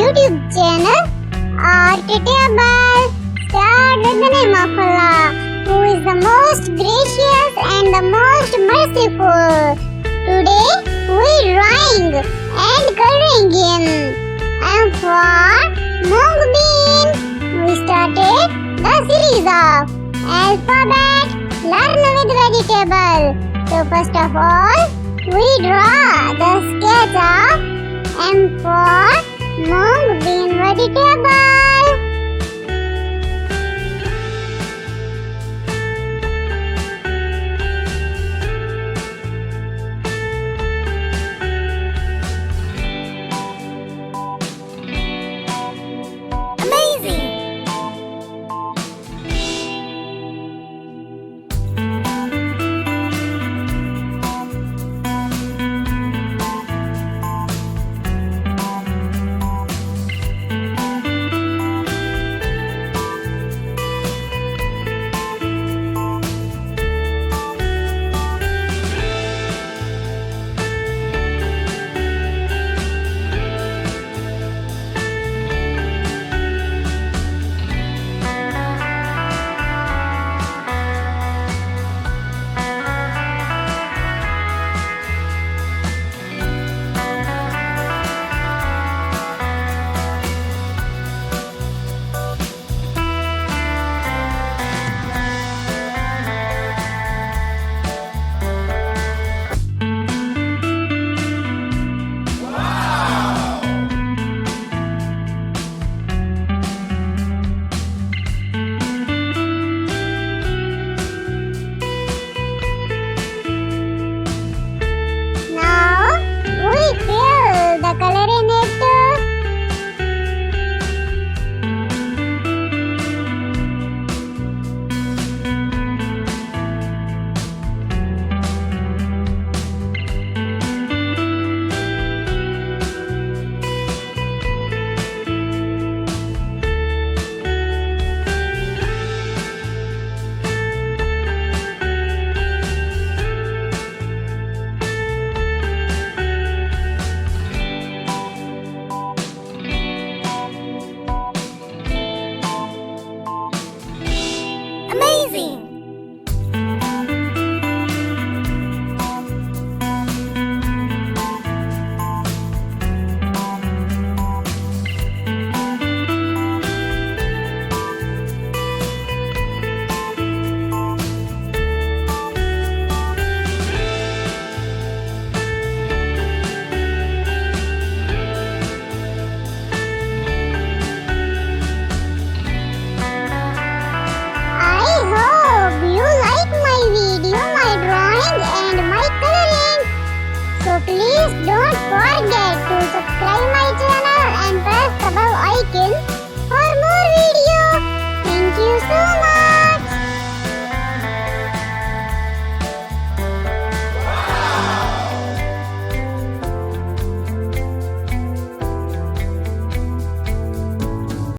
YouTube channel Art Table. Start with the name of Allah, who is the most gracious and the most merciful. Today we drawing and coloring in. And for Mung Bean, we started the series of alphabet learn with vegetable. So first of all, we draw the sketch of M for Mung Bean vegetable. So please don't forget